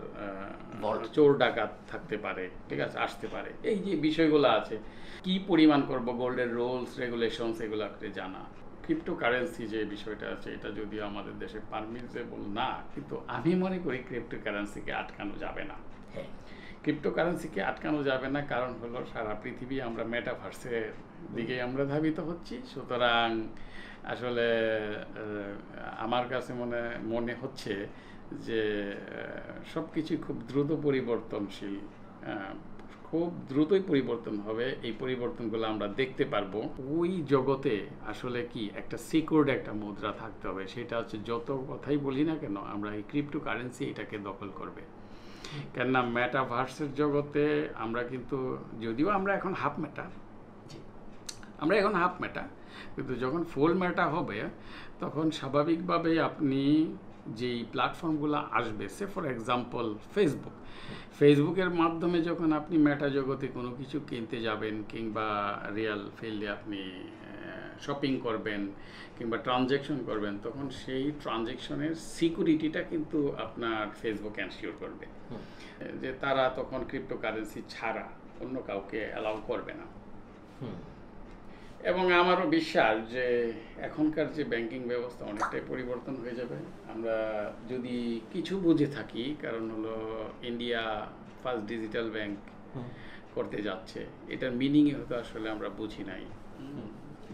চোর ডাকাত থাকতে পারে, ঠিক আছে, আসতে পারে, এই যে বিষয়গুলো আছে। কি পরিমাণ করব, গোল্ডের রুলস রেগুলেশনস এগুলো আপনি জানা। ক্রিপ্টোকারেন্সি যে বিষয়টা আছে এটা যদিও আমাদের দেশে পারমিসেবল না, কিন্তু আমি মনে করি ক্রিপ্টোকারেন্সিকে আটকানো যাবে না। ক্রিপ্টোকারেন্সিকে আটকানো যাবে না, কারণ হলো সারা পৃথিবী আমরা মেটাভার্সের দিকে আমরা ধাবিত হচ্ছি। সুতরাং আসলে আমার কাছে মনে হচ্ছে যে সব কিছুই খুব দ্রুত পরিবর্তনশীল, খুব দ্রুতই পরিবর্তন হবে। এই পরিবর্তনগুলো আমরা দেখতে পারবো। ওই জগতে আসলে কি একটা সিকিউরড একটা মুদ্রা থাকতে হবে, সেটা হচ্ছে যত কথাই বলি না কেন আমরা এই ক্রিপ্টোকারেন্সি এটাকে দখল করবে। কেননা মেটাভার্সের জগতে আমরা কিন্তু, যদিও আমরা এখন হাফ মেটা, কিন্তু যখন ফুল মেটা হবে তখন স্বাভাবিকভাবে আপনি যেই প্ল্যাটফর্মগুলো আসবে, সে ফর এক্সাম্পল ফেসবুকের মাধ্যমে যখন আপনি মেটা জগতে কোনো কিছু কিনতে যাবেন কিংবা রিয়েল ফিল্ডে আপনি শপিং করবেন কিংবা ট্রানজ্যাকশন করবেন, তখন সেই ট্রানজ্যাকশনের সিকিউরিটিটা কিন্তু আপনার ফেসবুক এনশিওর করবে যে তারা তখন ক্রিপ্টোকারেন্সি ছাড়া অন্য কাউকে অ্যালাউ করবে না। এবং আমারও বিশ্বাস যে এখনকার যে ব্যাংকিং ব্যবস্থা অনেকটাই পরিবর্তন হয়ে যাবে আমরা যদি কিছু বুঝে থাকি। কারণ হলো ইন্ডিয়া ফার্স্ট ডিজিটাল ব্যাংক করতে যাচ্ছে, এটার মিনিংই হয়তো আসলে আমরা বুঝি নাই।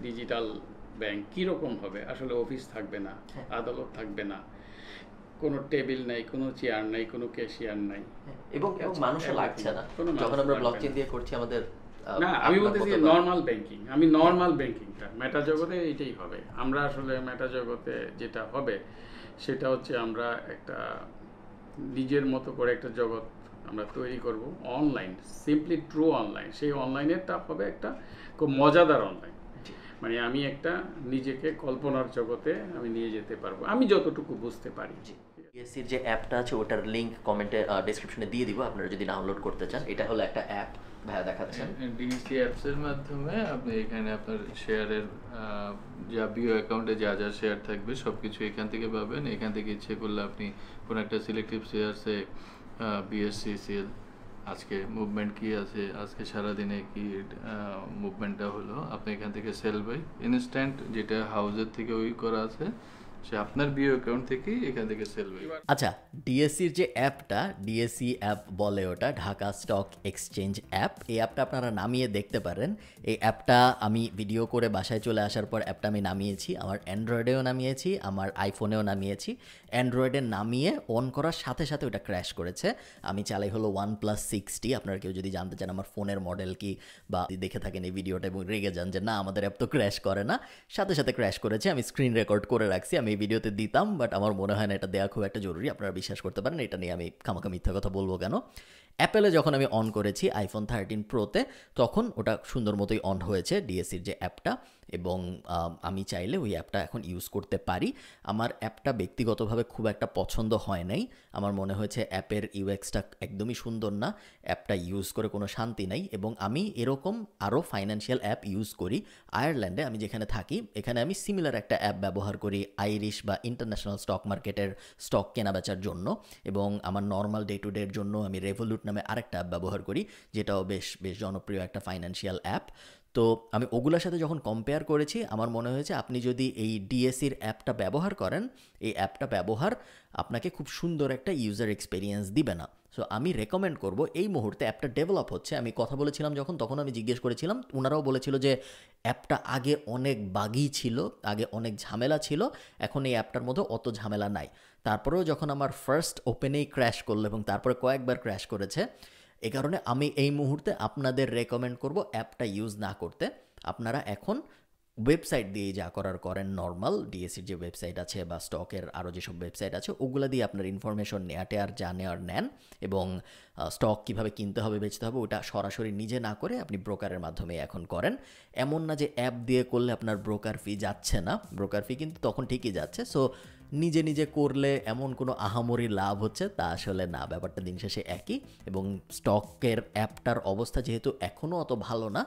ডিজিটাল ব্যাংক কীরকম হবে? আসলে অফিস থাকবে না, আদালত থাকবে না, কোনো টেবিল নাই, কোনো চেয়ার নাই, কোনো ক্যাশিয়ার নাই, এবং মানুষও লাগছে না। যখন আমরা ব্লকচেইন দিয়ে করছি আমাদের না, আমি বলতেছি নর্মাল ব্যাংকিং, আমি নর্মাল ব্যাংকিংটা মেটা জগতে এইটাই হবে। আমরা আসলে মেটা জগতে যেটা হবে সেটা হচ্ছে আমরা একটা নিজের মতো করে একটা জগৎ আমরা তৈরি করব, অনলাইন, সিম্পলি ট্রু অনলাইন। সেই অনলাইনেরটা হবে একটা খুব মজাদার অনলাইন, মানে আমি একটা নিজেকে কল্পনার জগতে আমি নিয়ে যেতে পারবো আমি যতটুকু বুঝতে পারি। ডিএসসির যে অ্যাপটা আছে ওটার লিংক কমেন্টে ডেসক্রিপশনে দিয়ে দিব, আপনারা যদি ডাউনলোড করতে চান। এটা হলো একটা অ্যাপ ভাইয়া দেখাচ্ছেন। ডিএসসি অ্যাপসের মাধ্যমে আপনি এখানে আপনার শেয়ারের যা বিও অ্যাকাউন্টে যা যা শেয়ার থাকবে সব কিছু এখান থেকে পাবেন। এখান থেকে ইচ্ছে করলে আপনি কোনো একটা সিলেক্টিভ শেয়ারসে বিএসসি সেল, আজকে মুভমেন্ট কি আছে, আজকে সারাদিনে কি মুভমেন্টটা হলো, আপনি এখান থেকে সেল বাই ইনস্ট্যান্ট, যেটা হাউজের থেকে ওই করা আছে সে আপনার বিও অ্যাকাউন্ট থেকেই এখান থেকে সেল বাই। আচ্ছা, ডিএসসির যে অ্যাপটা, ডিএসসি অ্যাপ বলে ওটা, ঢাকা স্টক এক্সচেঞ্জ অ্যাপ। এই অ্যাপটা আপনারা নামিয়ে দেখতে পারেন। এই অ্যাপটা আমি ভিডিও করে বাসায় চলে আসার পর অ্যাপটা আমি নামিয়েছি, আমার অ্যান্ড্রয়েডেও নামিয়েছি, আমার আইফোনেও নামিয়েছি। অ্যান্ড্রয়েডে নামিয়ে অন করার সাথে সাথে ওটা ক্র্যাশ করেছে। আমি চালাই হলো OnePlus 6T। আপনারা কেউ যদি জানতে চান আমার ফোনের মডেল কি বা দেখে থাকেন এই ভিডিওটা এবং রেগে যান যে না আমাদের অ্যাপ তো ক্র্যাশ করে না, সাথে সাথে ক্র্যাশ করেছে। আমি স্ক্রিন রেকর্ড করে রাখছি, আমি এই ভিডিওতে দিতাম, বাট আমার মনে হয় না এটা দেওয়া খুব একটা জরুরি। আপনারা বিশ্বাস করতে পারেন, এটা নিয়ে আমি খামাখা মিথ্যা কথা বলবো কেন। অ্যাপেলে যখন আমি অন করেছি আইফোন 13 প্রোতে, তখন ওটা সুন্দর মতোই অন হয়েছে ডিএসসির যে অ্যাপটা, এবং আমি চাইলে ওই অ্যাপটা এখন ইউজ করতে পারি। আমার অ্যাপটা ব্যক্তিগতভাবে খুব একটা পছন্দ হয় নাই। আমার মনে হয়েছে অ্যাপের ইউএক্সটা একদমই সুন্দর না, অ্যাপটা ইউজ করে কোনো শান্তি নাই। এবং আমি এরকম আরও ফাইন্যান্সিয়াল অ্যাপ ইউজ করি। আয়ারল্যান্ডে আমি যেখানে থাকি এখানে আমি সিমিলার একটা অ্যাপ ব্যবহার করি আইরিশ বা ইন্টারন্যাশনাল স্টক মার্কেটের স্টক কেনাবেচার জন্য, এবং আমার নর্মাল ডে টু ডের জন্য আমি রেভলিউট নামে আরেকটা অ্যাপ ব্যবহার করি, যেটাও বেশ বেশ জনপ্রিয় একটা ফাইন্যান্সিয়াল অ্যাপ। তো আমি ওগুলোর সাথে যখন কম্পেয়ার করেছি আমার মনে হয়েছে আপনি যদি এই ডিএসসির অ্যাপটা ব্যবহার করেন, এই অ্যাপটা ব্যবহার আপনাকে খুব সুন্দর একটা ইউজার এক্সপিরিয়েন্স দিবে না। সো আমি রেকমেন্ড করব, এই মুহূর্তে অ্যাপটা ডেভেলপ হচ্ছে। আমি কথা বলেছিলাম যখন, তখন আমি জিজ্ঞেস করেছিলাম, ওনারাও বলেছিল যে অ্যাপটা আগে অনেক বাগি ছিল, আগে অনেক ঝামেলা ছিল, এখন এই অ্যাপটার মধ্যে অত ঝামেলা নাই। তারপরেও যখন আমার ফার্স্ট ওপেনেই ক্র্যাশ করলো এবং তারপরে কয়েকবার ক্র্যাশ করেছে, এ কারণে আমি এই মুহূর্তে আপনাদের রেকমেন্ড করব অ্যাপটা ইউজ না করতে। আপনারা এখন ওয়েবসাইট দিয়ে যা করার করেন নর্মাল ডিএসসির যে ওয়েবসাইট আছে বা স্টকের আরও যেসব ওয়েবসাইট আছে ওগুলো দিয়ে আপনার ইনফরমেশন নেয়াটেয়ার জানেয়ার নেন এবং স্টক কীভাবে কিনতে হবে বেচতে হবে ওটা সরাসরি নিজে না করে আপনি ব্রোকারের মাধ্যমে এখন করেন। এমন না যে অ্যাপ দিয়ে করলে আপনার ব্রোকার ফি যাচ্ছে না, ব্রোকার ফি কিন্তু তখন ঠিকই যাচ্ছে। সো নিজে নিজে করলে এমন কোনো আহামরি লাভ হচ্ছে তা আসলে না, ব্যাপারটা দিন শেষে একই। এবং স্টকের অ্যাপটার অবস্থা যেহেতু এখনও অত ভালো না,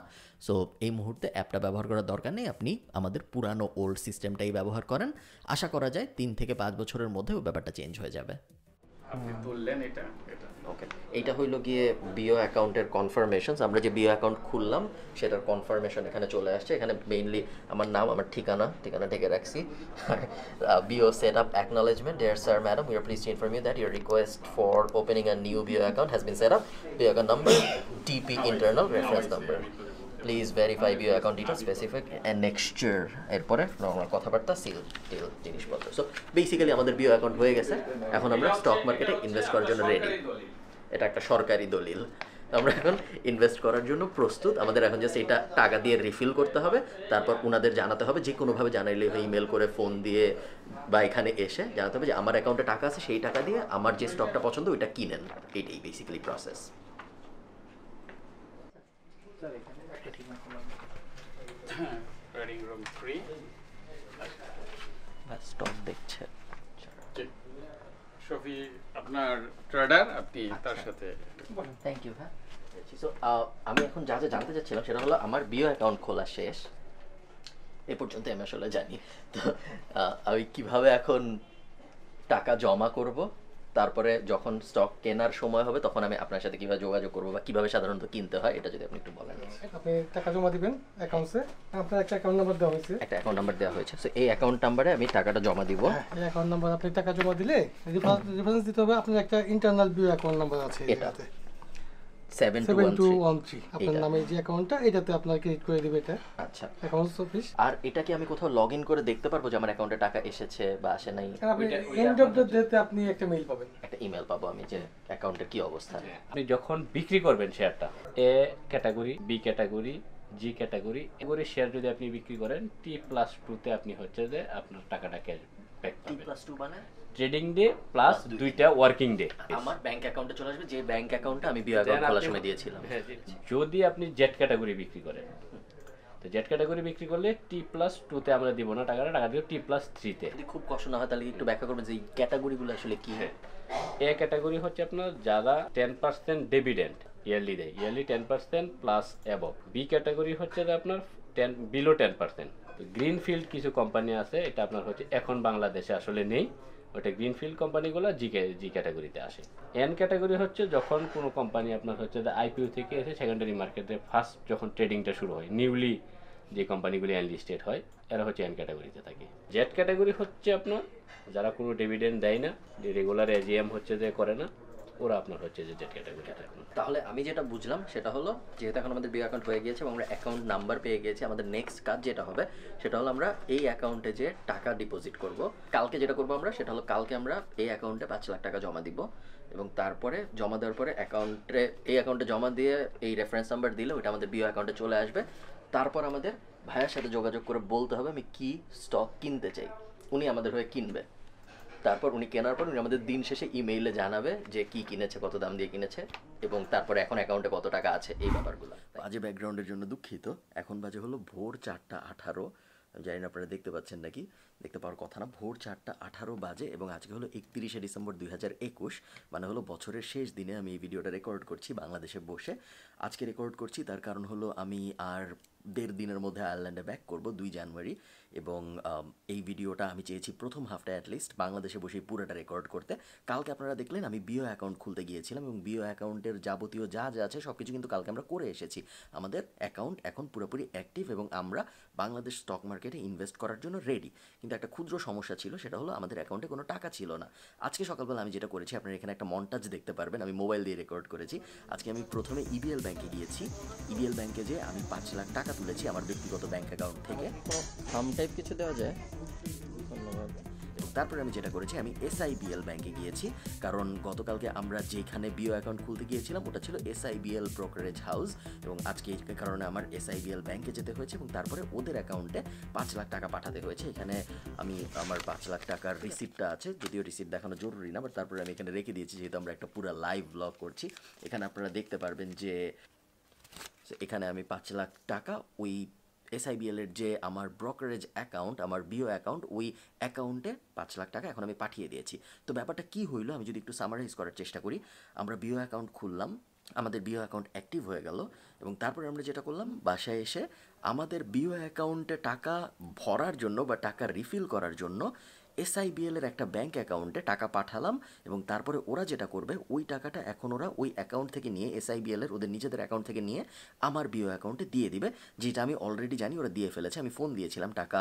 সো এই মুহূর্তে অ্যাপটা ব্যবহার করার দরকার নেই, আপনি আমাদের পুরানো ওল্ড সিস্টেমটাই ব্যবহার করেন। আশা করা যায় 3 থেকে 5 বছরের মধ্যে ওই ব্যাপারটা চেঞ্জ হয়ে যাবে। আপনি তুললেন এটা ওকে, এইটা হইলো গিয়ে বিও অ্যাকাউন্টের কনফার্মেশনস। আমরা যে বিও অ্যাকাউন্ট খুললাম সেটার কনফার্মেশন এখানে চলে আসছে। এখানে মেইনলি আমার নাম, আমার ঠিকানা ঢেকে রাখছি। BO set up acknowledgement, dear sir madam, we are please to inform you that your request for opening a new BO account has been set up. BO account number TP internal reference number, please verify BO account details specific and নেক্সচার। এরপরে নর্মাল কথাবার্তা, সিল টিল জিনিসপত্র। সো বেসিক্যালি আমাদের বিও অ্যাকাউন্ট হয়ে গেছে। এখন আমরা স্টক মার্কেটে ইনভেস্ট করার জন্য রেডি। এটা একটা সরকারি দলিল। আমরা এখন ইনভেস্ট করার জন্য প্রস্তুত। আমাদের এখন জাস্ট এটা টাকা দিয়ে রিফিল করতে হবে, তারপর ওনাদের জানাতে হবে, যে কোনোভাবে জানাইলে ইমেল করে, ফোন দিয়ে বা এখানে এসে জানাতে হবে যে আমার অ্যাকাউন্টে টাকা আছে, সেই টাকা দিয়ে আমার যে স্টকটা পছন্দ ওইটা কিনেন। এইটাই basically process. Trading room free, stock দেখছে শফি আপনার ট্রেডার, আপনি তার সাথে থ্যাংক ইউ। হ্যাঁ, সো আমি এখন যা যা জানতে চাচ্ছিলাম সেটা হলো আমার বিও অ্যাকাউন্ট খোলা শেষ, এ পর্যন্ত আমি আসলে জানি। তো আমি কীভাবে এখন টাকা জমা করব, তারপরে যখন স্টক কেনার সময় হবে তখন আমি আপনার সাথে কীভাবে যোগাযোগ করবো বা কীভাবে সাধারণত কিনতে হয়, এটা যদি আপনি একটু বলেন। আপনি টাকা জমা দিবেন অ্যাকাউন্টসে, আপনার একটা অ্যাকাউন্ট নাম্বার দেওয়া হয়েছে, একটা অ্যাকাউন্ট নাম্বার দেওয়া হয়েছে। সো এই অ্যাকাউন্ট নাম্বারে আমি টাকাটা জমা দিব। এই অ্যাকাউন্ট নাম্বার আপনি টাকা জমা দিলে রেফারেন্স দিতে হবে। আপনার একটা ইন্টারনাল বিও অ্যাকাউন্ট নাম্বার আছে এটাতে 7213, আপনার নামে যে অ্যাকাউন্টটা এটাতে আপনার ক্রেডিট করে দিবে এটা। আচ্ছা, অ্যাকাউন্টস অফিস। আর এটা কি আমি কোথাও লগ ইন করে দেখতে পারবো যে আমার অ্যাকাউন্টে টাকা এসেছে বা আসে নাই? আপনি এন্ড অফ দ্য ডেতে আপনি একটা মেইল পাবেন, একটা ইমেল পাবো আমি যে অ্যাকাউন্টের কি অবস্থা। আপনি যখন বিক্রি করবেন শেয়ারটা, A category, B category, G category এগুলি শেয়ার যদি আপনি বিক্রি করেন, T+2 তে আপনি হচ্ছে যে আপনার টাকাটা ক্যাশব্যাক পাবেন। T+2 মানে ট্রেডিং ডে প্লাস 2টা ওয়ার্কিং ডে আমার ব্যাংক অ্যাকাউন্টে চলে আসবে, যে ব্যাংক অ্যাকাউন্টে আমি বিও অ্যাকাউন্ট খোলার সময় দিয়েছিলাম। যদি আপনি জেড ক্যাটাগরি বিক্রি করেন, তো জেড ক্যাটাগরি বিক্রি করলে T+2 তে আমরা দিব না টাকাটা, টাকা দিব T+3 তে। যদি খুব কষ্ট না হয় তাহলে একটু ব্যাখ্যা করবেন যে এই ক্যাটাগরিগুলো আসলে কি? এ ক্যাটাগরি হচ্ছে আপনার যারা 10% ডিভিডেন্ড ইয়ারলি দেয়, yearly 10% plus above. B category হচ্ছে যে আপনার বিলো 10%। গ্রিনফিল্ড কিছু কোম্পানি আছে, এটা আপনার হচ্ছে এখন বাংলাদেশে আসলে নেই, ওটা গ্রিনফিল্ড কোম্পানিগুলো জি ক্যাটাগরিতে আসে। এন ক্যাটাগরি হচ্ছে যখন কোনো কোম্পানি আপনার হচ্ছে যে আইপিও থেকে এসে সেকেন্ডারি মার্কেটে ফার্স্ট যখন ট্রেডিংটা শুরু হয়, নিউলি যে কোম্পানিগুলি আনলিস্টেড হয়, এরা হচ্ছে এন ক্যাটাগরিতে থাকে। জেড ক্যাটাগরি হচ্ছে আপনার যারা কোনো ডিভিডেন্ড দেয় না, রেগুলার এজিএম হচ্ছে যে করে না, ওরা আপনার হচ্ছে যে জেড ক্যাটাগরিতে থাকে। তাহলে আমি যেটা বুঝলাম সেটা হলো, যেহেতু এখন আমাদের বিও অ্যাকাউন্ট হয়ে গিয়েছে এবং আমরা অ্যাকাউন্ট নাম্বার পেয়ে গিয়েছি, আমাদের নেক্সট কাজ যেটা হবে সেটা হলো আমরা এই অ্যাকাউন্টে যে টাকা ডিপোজিট করব। কালকে যেটা করবো আমরা সেটা হলো, কালকে আমরা এই অ্যাকাউন্টে 5 লাখ টাকা জমা দিব এবং তারপরে জমা দেওয়ার পরে এই অ্যাকাউন্টে জমা দিয়ে এই রেফারেন্স নাম্বার দিলে ওইটা আমাদের বিও অ্যাকাউন্টে চলে আসবে। তারপর আমাদের ভাইয়ের সাথে যোগাযোগ করে বলতে হবে আমি কি স্টক কিনতে চাই, উনি আমাদের হয়ে কিনবে। তারপর উনি কেনার পর উনি আমাদের দিন শেষে ইমেইলে জানাবে যে কি কিনেছে, কত দাম দিয়ে কিনেছে এবং তারপরে এখন অ্যাকাউন্টে কত টাকা আছে, এই ব্যাপারগুলো। বাজে ব্যাকগ্রাউন্ডের জন্য দুঃখিত। এখন বাজে হলো ভোর 4:18। আমি জানি না আপনারা দেখতে পাচ্ছেন নাকি, দেখতে পাওয়ার কথা না। ভোর 4:18 বাজে এবং আজকে হলো 31শে ডিসেম্বর 2021, মানে হলো বছরের শেষ দিনে আমি এই ভিডিওটা রেকর্ড করছি বাংলাদেশে বসে। আজকে রেকর্ড করছি তার কারণ হলো আমি আর 1.5 দিনের মধ্যে আয়ারল্যান্ডে ব্যাক করব 2 জানুয়ারি এবং এই ভিডিওটা আমি চেয়েছি প্রথম হাফটা অ্যাটলিস্ট বাংলাদেশে বসেই পুরোটা রেকর্ড করতে। কালকে আপনারা দেখলেন আমি বিও অ্যাকাউন্ট খুলতে গিয়েছিলাম এবং বিও অ্যাকাউন্টের যাবতীয় যা যা আছে সব কিছু কিন্তু কালকে আমরা করে এসেছি। আমাদের অ্যাকাউন্ট এখন পুরোপুরি অ্যাক্টিভ এবং আমরা বাংলাদেশ স্টক মার্কেটে ইনভেস্ট করার জন্য রেডি। কিন্তু একটা ক্ষুদ্র সমস্যা ছিল, সেটা হলো আমাদের অ্যাকাউন্টে কোনো টাকা ছিল না। আজকে সকালবেলা আমি যেটা করেছি, আপনারা এখানে একটা মন্টাজ দেখতে পারবেন, আমি মোবাইল দিয়ে রেকর্ড করেছি। আজকে আমি প্রথমে ইবিএল ব্যাংকে গিয়েছি। ইবিএল ব্যাংকে যে আমি 5 লাখ টাকা তুলেছি আমার ব্যক্তিগত ব্যাংক অ্যাকাউন্ট থেকে। থাম টাইপ কিছু দেওয়া যায়, ধন্যবাদ। এবং তারপরে আমি যেটা করেছি, আমি SIBL ব্যাংকে গিয়েছি, কারণ গতকালকে আমরা যেখানে বিও অ্যাকাউন্ট খুলতে গিয়েছিলাম ওটা ছিল SIBL ব্রোকারেজ হাউস, এবং আজকে এই কারণে আমার SIBL ব্যাংকে যেতে হয়েছে এবং তারপরে ওদের অ্যাকাউন্টে 5 লাখ টাকা পাঠাতে হয়েছে। এখানে আমি আমার 5 লাখ টাকার রিসিপ্টটা আছে, যদিও রিসিপ্ট দেখানো জরুরি না, বাট তারপরে আমি এখানে রেখে দিয়েছি যেহেতু আমরা একটা পুরো লাইভ ব্লগ করছি। এখানে আপনারা দেখতে পারবেন যে এখানে আমি 5 লাখ টাকা ওই SIBL এর যে আমার ব্রোকারেজ অ্যাকাউন্ট, আমার বিও অ্যাকাউন্ট, ওই অ্যাকাউন্টে 5 লাখ টাকা এখন আমি পাঠিয়ে দিয়েছি। তো ব্যাপারটা কি হইলো আমি যদি একটু সামারাইজ করার চেষ্টা করি, আমরা বিও অ্যাকাউন্ট খুললাম, আমাদের বিও অ্যাকাউন্ট অ্যাক্টিভ হয়ে গেল, এবং তারপরে আমরা যেটা করলাম, বাসায় এসে আমাদের বিও অ্যাকাউন্টে টাকা ভরার জন্য বা টাকা রিফিল করার জন্য SIBL এর একটা ব্যাংক অ্যাকাউন্টে টাকা পাঠালাম, এবং তারপরে ওরা যেটা করবে ওই টাকাটা এখন ওরা ওই অ্যাকাউন্ট থেকে নিয়ে SIBL এর ওদের নিজেদের অ্যাকাউন্ট থেকে নিয়ে আমার বিও অ্যাকাউন্টে দিয়ে দিবে, যেটা আমি অলরেডি জানি ওরা দিয়ে ফেলেছে। আমি ফোন দিয়েছিলাম টাকা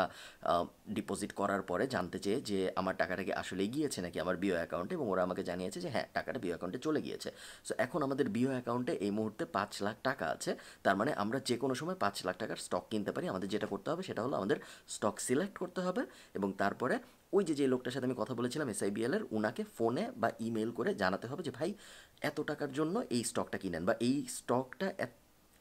ডিপোজিট করার পরে জানতে চেয়ে যে আমার টাকাটা কি আসলে গিয়েছে নাকি আমার বিও অ্যাকাউন্টে, এবং ওরা আমাকে জানিয়েছে যে হ্যাঁ টাকাটা বিও অ্যাকাউন্টে চলে গিয়েছে। সো এখন আমাদের বিও অ্যাকাউন্টে এই মুহূর্তে 5 লাখ টাকা আছে, তার মানে আমরা যে কোনো সময় 5 লাখ টাকার স্টক কিনতে পারি। আমাদের যেটা করতে হবে সেটা হলো আমাদের স্টক সিলেক্ট করতে হবে, এবং তারপরে ওই যে লোকটার সাথে আমি কথা বলেছিলাম SIBL এর, ওনাকে ফোনে বা ইমেল করে জানাতে হবে যে ভাই এত টাকার জন্য এই স্টকটা কিনেন, বা এই স্টকটা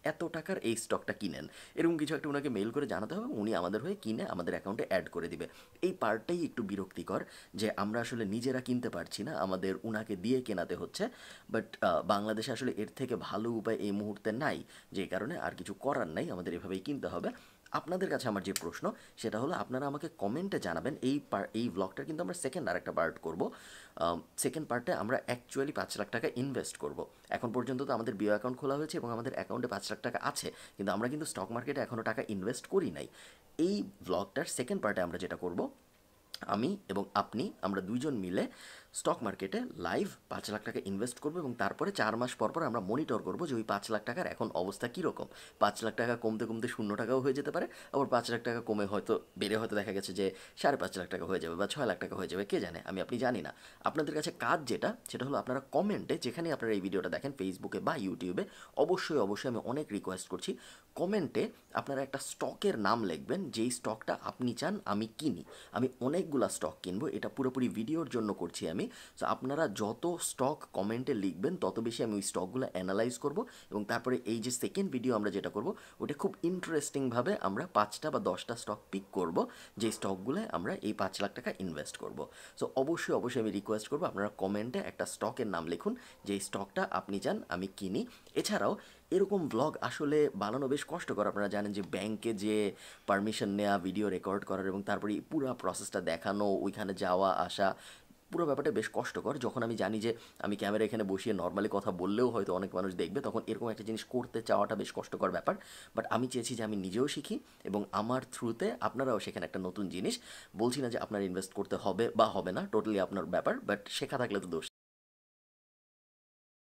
এত টাকার এই স্টকটা কিনেন, এরকম কিছু একটা ওনাকে মেল করে জানাতে হবে, উনি আমাদের হয়ে কিনে আমাদের অ্যাকাউন্টে অ্যাড করে দিবে। এই পার্টটাই একটু বিরক্তিকর যে আমরা আসলে নিজেরা কিনতে পারছি না, আমাদের উনাকে দিয়ে কেনাতে হচ্ছে। বাট বাংলাদেশে আসলে এর থেকে ভালো উপায় এই মুহূর্তে নাই, যে কারণে আর কিছু করার নাই, আমাদের এভাবেই কিনতে হবে। আপনাদের কাছে আমার যে প্রশ্ন সেটা হলো, আপনারা আমাকে কমেন্টে জানাবেন। এই ব্লগটার কিন্তু আমরা সেকেন্ড আরেকটা পার্ট করব। সেকেন্ড পার্টে আমরা অ্যাকচুয়ালি 5 লাখ টাকা ইনভেস্ট করব। এখন পর্যন্ত তো আমাদের বিও অ্যাকাউন্ট খোলা হয়েছে এবং আমাদের অ্যাকাউন্টে 5 লাখ টাকা আছে, কিন্তু আমরা কিন্তু স্টক মার্কেটে এখনও টাকা ইনভেস্ট করি নাই। এই ব্লগটার সেকেন্ড পার্টে আমরা যেটা করব, আমি এবং আপনি আমরা দুইজন মিলে স্টক মার্কেটে লাইভ 5 লাখ টাকা ইনভেস্ট করবো, এবং তারপরে 4 মাস পর পর আমরা মনিটর করবো যে ওই 5 লাখ টাকার এখন অবস্থা কীরকম। 5 লাখ টাকা কমতে কমতে 0 টাকাও হয়ে যেতে পারে, আবার 5 লাখ টাকা কমে হয়তো বেড়ে হয়তো দেখা গেছে যে 5.5 লাখ টাকা হয়ে যাবে বা 6 লাখ টাকা হয়ে যাবে, কে জানে, আপনি জানি না। আপনাদের কাছে কাজ সেটা হলো আপনারা কমেন্টে, যেখানে আপনারা এই ভিডিওটা দেখেন ফেসবুকে বা ইউটিউবে, অবশ্যই আমি অনেক রিকোয়েস্ট করছি, কমেন্টে আপনারা একটা স্টকের নাম লিখবেন যেই স্টকটা আপনি চান আমি কিনি। আমি অনেকগুলা স্টক কিনবো, এটা পুরোপুরি ভিডিওর জন্য করছি আমি। সো আপনারা যত স্টক কমেন্টে লিখবেন তত বেশি আমি ওই স্টকগুলো অ্যানালাইজ করব, এবং তারপরে এই যে সেকেন্ড ভিডিও আমরা যেটা করব ওটা খুব ইন্টারেস্টিংভাবে আমরা 5টা বা 10টা স্টক পিক করব, যে স্টকগুলো আমরা এই 5 লাখ টাকা ইনভেস্ট করব। সো অবশ্যই আমি রিকোয়েস্ট করবো আপনারা কমেন্টে একটা স্টকের নাম লিখুন যেই স্টকটা আপনি চান আমি কিনি। এছাড়াও এরকম ব্লগ আসলে বানানো বেশ কষ্টকর, আপনারা জানেন যে ব্যাংকে যে পারমিশন নেওয়া, ভিডিও রেকর্ড করার এবং তারপরে পুরো প্রসেসটা দেখানো, ওইখানে যাওয়া আসা, পুরো ব্যাপারটা বেশ কষ্টকর। যখন আমি জানি যে আমি ক্যামেরা এখানে বসিয়ে নর্মালি কথা বললেও হয়তো অনেক মানুষ দেখবে, তখন এরকম একটা জিনিস করতে চাওয়াটা বেশ কষ্টকর ব্যাপার। বাট আমি চেয়েছি যে আমি নিজেও শিখি এবং আমার থ্রুতে আপনারাও সেখানে একটা নতুন জিনিস। বলছি না যে আপনার ইনভেস্ট করতে হবে বা হবে না, টোটালি আপনার ব্যাপার, বাট শেখা থাকলে তো দোষ